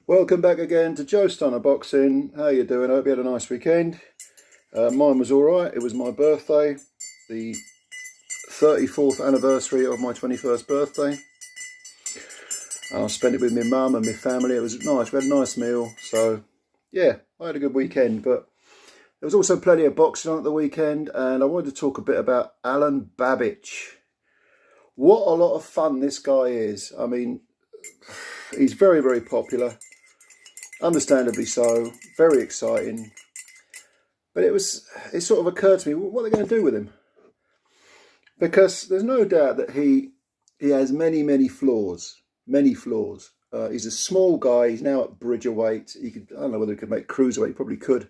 Welcome back again to Joe Stunner Boxing. How you doing? I hope you had a nice weekend. Mine was alright. It was my birthday, the 34th anniversary of my 21st birthday. I spent it with my mum and my family. It was nice. We had a nice meal. So, yeah, I had a good weekend. But there was also plenty of boxing on at the weekend. And I wanted to talk a bit about Alen Babic. What a lot of fun this guy is. I mean, he's very, very popular. Understandably so, very exciting. But it sort of occurred to me, what are they going to do with him? Because there's no doubt that he has many, many flaws. Many flaws. He's a small guy. He's now at Bridgerweight. I don't know whether he could make cruiserweight. He probably could.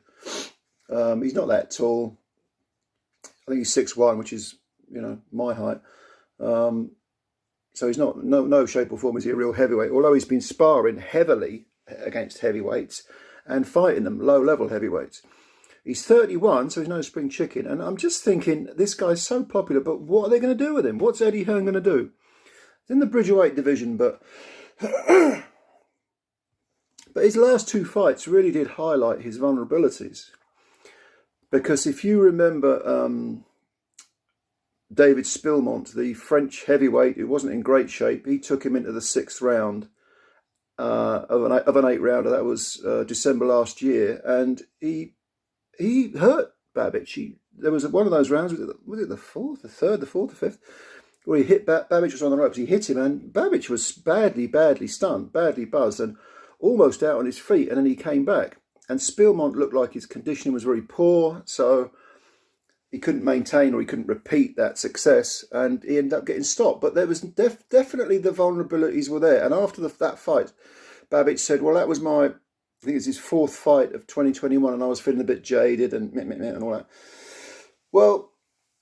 He's not that tall. I think he's 6'1", which is, my height. So he's not, no shape or form is he a real heavyweight. Although he's been sparring heavily against heavyweights and fighting them, low-level heavyweights. He's 31, so he's no spring chicken. And I'm just thinking, this guy's so popular, but what are they going to do with him? What's Eddie Hearn going to do? It's in the Bridgerweight division, but his last two fights really did highlight his vulnerabilities. Because if you remember David Spilmont, the French heavyweight who wasn't in great shape, he took him into the 6th round of an 8-rounder. That was December last year, and he hurt Babic. There was one of those rounds, was it the 4th, the 3rd, the 4th, the 5th, where he hit Babic was on the ropes. He hit him, and Babic was badly stunned, badly buzzed, and almost out on his feet. And then he came back, and Spilmont looked like his conditioning was very poor, so he couldn't maintain or he couldn't repeat that success, and he ended up getting stopped. But there was definitely the vulnerabilities were there. And after that fight, Babic said, well, that was I think it's his 4th fight of 2021, and I was feeling a bit jaded and all that. Well,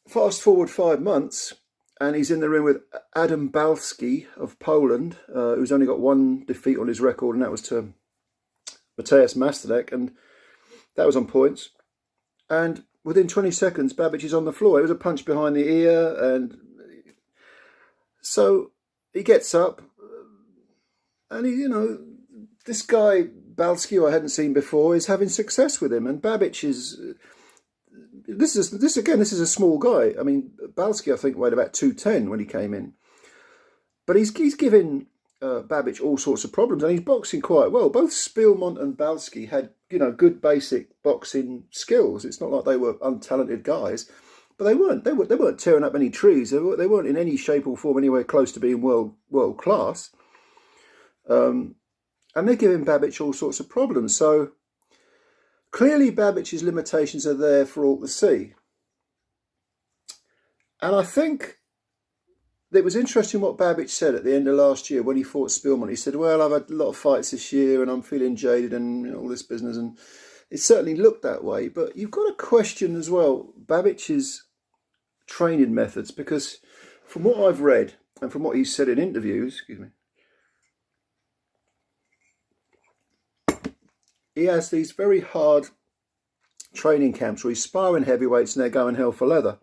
fast forward 5 months, and he's in the ring with Adam Balski of Poland, who's only got one defeat on his record, and that was to Mateusz Mastadek, and that was on points. And within 20 seconds, Babic is on the floor. It was a punch behind the ear, and so he gets up, and this guy Balski, who I hadn't seen before, is having success with him, and Babic is. This is a small guy. I mean, Balski I think weighed about 210 when he came in, but he's giving Babic all sorts of problems, and he's boxing quite well. Both Spilmont and Balski had good basic boxing skills. It's not like they were untalented guys, but they weren't tearing up any trees. They weren't in any shape or form anywhere close to being world class. And they're giving Babic all sorts of problems. So clearly Babic's limitations are there for all to see. And I think it was interesting what Babic said at the end of last year when he fought Spilmont. He said, well, I've had a lot of fights this year and I'm feeling jaded and all this business. And it certainly looked that way. But you've got to question as well Babic's training methods, because from what I've read and from what he's said in interviews, he has these very hard training camps where he's sparring heavyweights and they're going hell for leather.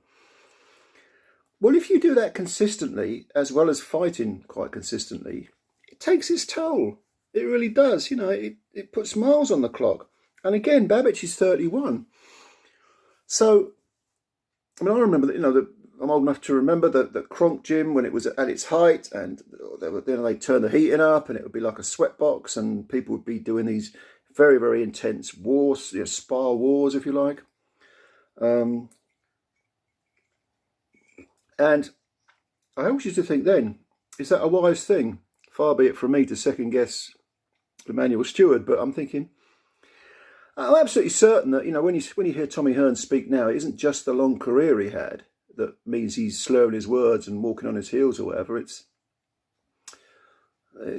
Well, if you do that consistently, as well as fighting quite consistently, it takes its toll. It really does. It puts miles on the clock. And again, Babic is 31. So, I mean, I remember that, I'm old enough to remember the Kronk gym when it was at its height, and they'd turn the heating up and it would be like a sweat box, and people would be doing these very, very intense wars, spar wars, if you like. And I always used to think then, is that a wise thing? Far be it from me to second guess Emmanuel Stewart, but I'm thinking, I'm absolutely certain that, when you hear Tommy Hearn speak now, it isn't just the long career he had that means he's slurring his words and walking on his heels or whatever. It's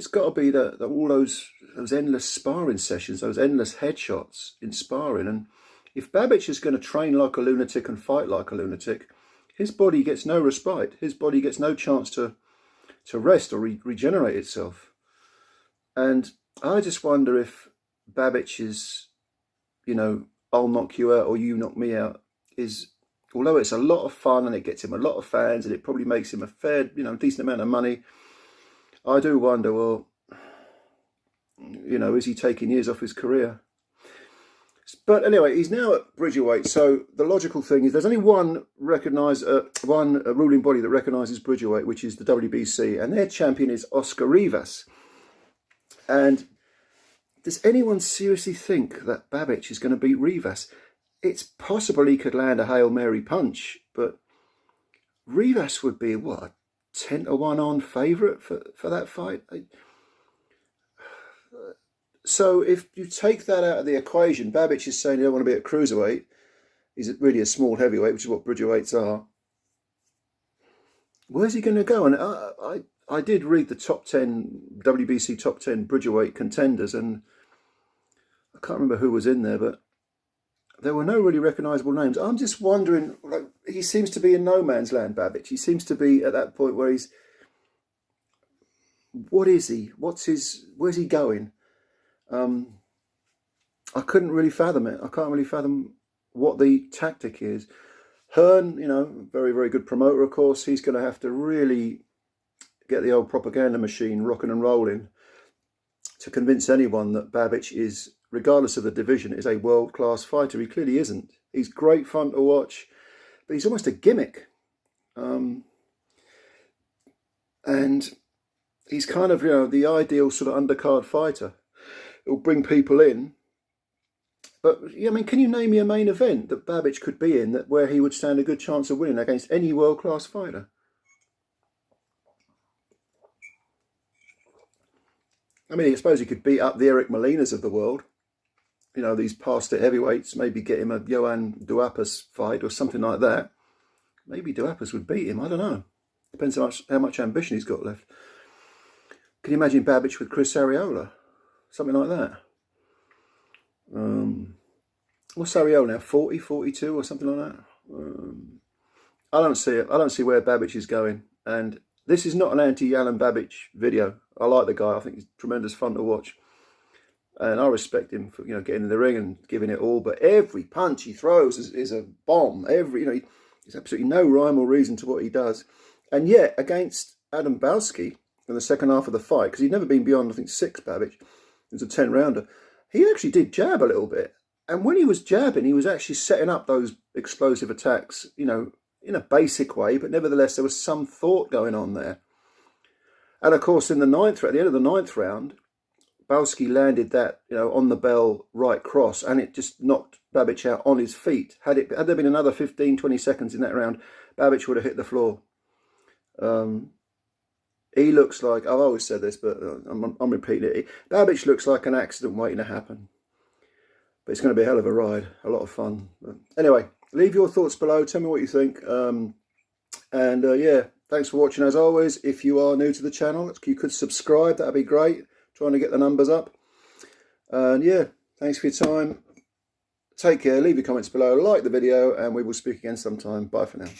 got to be that all those endless sparring sessions, those endless headshots in sparring. And if Babic is going to train like a lunatic and fight like a lunatic, his body gets no respite. His body gets no chance to rest or regenerate itself. And I just wonder if Babic's, I'll knock you out or you knock me out, is, although it's a lot of fun and it gets him a lot of fans and it probably makes him a fair, decent amount of money, I do wonder, well, You know, is he taking years off his career? But anyway, he's now at Bridgerweight. So the logical thing is there's only one ruling body that recognises Bridgerweight, which is the WBC, and their champion is Oscar Rivas. And does anyone seriously think that Babic is going to beat Rivas? It's possible he could land a Hail Mary punch, but Rivas would be, what, 10-1 on favourite for that fight? So if you take that out of the equation, Babic is saying he don't want to be at cruiserweight. He's really a small heavyweight, which is what Bridgerweights are. Where's he going to go? And I did read the top 10, WBC top 10 Bridgerweight contenders, and I can't remember who was in there, but there were no really recognisable names. I'm just wondering, like, he seems to be in no man's land, Babic. He seems to be at that point where he's, what is he? Where's he going? I couldn't really fathom it. I can't really fathom what the tactic is. Hearn, you know, very, very good promoter, of course. He's going to have to really get the old propaganda machine rocking and rolling to convince anyone that Babic is, regardless of the division, is a world-class fighter. He clearly isn't. He's great fun to watch, but he's almost a gimmick. And he's kind of, you know, the ideal sort of undercard fighter. It'll bring people in. But, I mean, can you name me a main event that Babic could be in where he would stand a good chance of winning against any world-class fighter? I mean, I suppose he could beat up the Eric Molinas of the world. You know, these past heavyweights, maybe get him a Johan Duhaupas fight or something like that. Maybe Duhaupas would beat him, I don't know. Depends how much ambition he's got left. Can you imagine Babic with Chris Arreola? Something like that. What's Arreola now? 40, 42 or something like that? I don't see it. I don't see where Babic is going. And this is not an anti-Alen Babic video. I like the guy. I think he's tremendous fun to watch. And I respect him for, you know, getting in the ring and giving it all. But every punch he throws is a bomb. There's absolutely no rhyme or reason to what he does. And yet, against Adam Balski in the second half of the fight, because he'd never been beyond, I think, 6, Babic, it was a 10-rounder, he actually did jab a little bit. And when he was jabbing, he was actually setting up those explosive attacks, you know, in a basic way, but nevertheless, there was some thought going on there. And of course, at the end of the 9th round, Balski landed that, you know, on the bell right cross, and it just knocked Babic out on his feet. Had there been another 15, 20 seconds in that round, Babic would have hit the floor. He looks like, I've always said this, but I'm repeating it. Babic looks like an accident waiting to happen. But it's going to be a hell of a ride, a lot of fun. But anyway, leave your thoughts below. Tell me what you think. Yeah, thanks for watching as always. If you are new to the channel, you could subscribe. That'd be great. Trying to get the numbers up. And yeah, thanks for your time. Take care. Leave your comments below. Like the video, and we will speak again sometime. Bye for now.